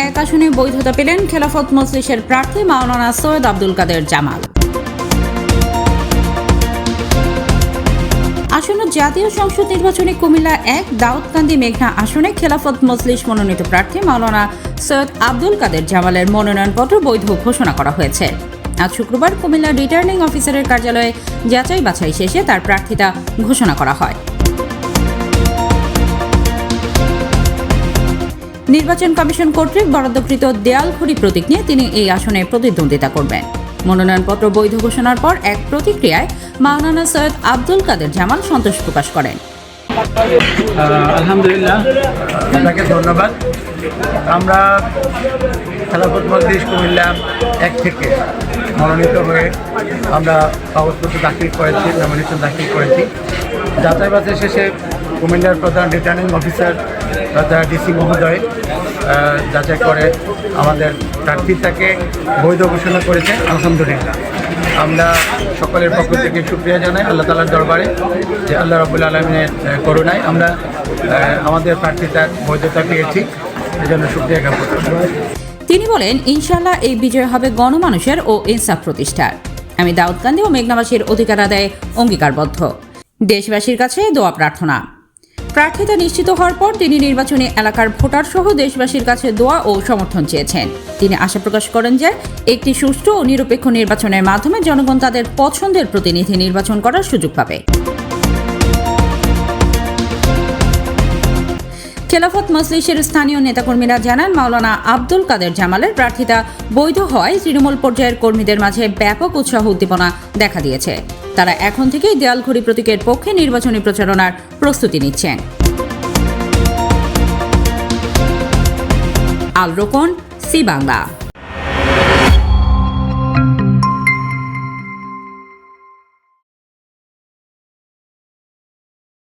এক আসনে বৈধতা পেলেন খেলাফত মজলিসের প্রার্থী মাওলানা সৈয়দ আব্দুল কাদের জামাল। আসন্ন জাতীয় সংসদ নির্বাচনে কুমিল্লা ১ দাউদকান্দি মেঘনা আসনে খেলাফত মজলিস মনোনীত প্রার্থী মাওলানা সৈয়দ আব্দুল কাদের জামালের মনোনয়নপত্র বৈধ ঘোষণা করা হয়েছে। আজ শুক্রবার কুমিল্লা রিটার্নিং অফিসারের কার্যালয়ে যাচাই বাছাই শেষে তার প্রার্থিতা ঘোষণা করা হয়। নির্বাচন কমিশন কর্তৃক বরাদ্দকৃত দেয়ালঘড়ি প্রতীক নিয়ে তিনি এই আসনে প্রতিদ্বন্দ্বিতা করবেন। মনোনয়নপত্র বৈধ ঘোষণার পর এক প্রতিক্রিয়ায় মাওলানা সৈয়দ আব্দুল কাদের জামাল সন্তোষ প্রকাশ করেন। আলহামদুলিল্লাহ, আপনাকে ধন্যবাদ। আমরা খেলাফত মজলিস কুমিল্লা ১ থেকে মনোনীত হয়ে আমরা কাগজপত্র দাখিল করেছি, নমিনেশন দাখিল করেছি। যাচাই বাছাই শেষে কুমিল্লার প্রধান রিটার্নিং অফিসার তথা ডিসি মহোদয় যাচাই করে আমাদের প্রার্থীতাকে বৈধ ঘোষণা করেছে। আলহামদুলিল্লাহ, আমরা সকলের পক্ষ থেকে শুকরিয়া জানাই আল্লাহ তাআলার দরবারে যে আল্লাহ রাব্বুল আলামিনের করুণায় আমরা আমাদের প্রার্থীতার বৈধতা পেয়েছি, এজন্য শুকরিয়া জ্ঞাপন করছি। তিনি বলেন, ইনশাআল্লাহ এই বিজয় হবে গণমানুষের ও ইনসাফ প্রতিষ্ঠার। আমি দাউদকান্দি ও মেঘনাবাসীর অধিকার আদায়ে অঙ্গীকারবদ্ধ। দেশবাসীর কাছে দোয়া প্রার্থনা। প্রার্থিতা নিশ্চিত হওয়ার পর তিনি নির্বাচনী এলাকার ভোটার সহ দেশবাসীর কাছে দোয়া ও সমর্থন চেয়েছেন। তিনি আশা প্রকাশ করেন যে একটি সুষ্ঠু ও নিরপেক্ষ নির্বাচনের মাধ্যমে জনগণ তাদের পছন্দের প্রতিনিধি নির্বাচন করার সুযোগ পাবে। খেলাফত মজলিসের স্থানীয় নেতাকর্মীরা জানান, মাওলানা আব্দুল কাদের জামালের প্রার্থিতা বৈধ হওয়ায় তৃণমূল পর্যায়ের কর্মীদের মাঝে ব্যাপক উৎসাহ উদ্দীপনা দেখা দিয়েছে। তারা এখন থেকেই দেয়ালঘড়ি প্রতীকের পক্ষে নির্বাচনী প্রচারণার প্রস্তুতি নিচ্ছেন। আল রোকন, সি বাংলা।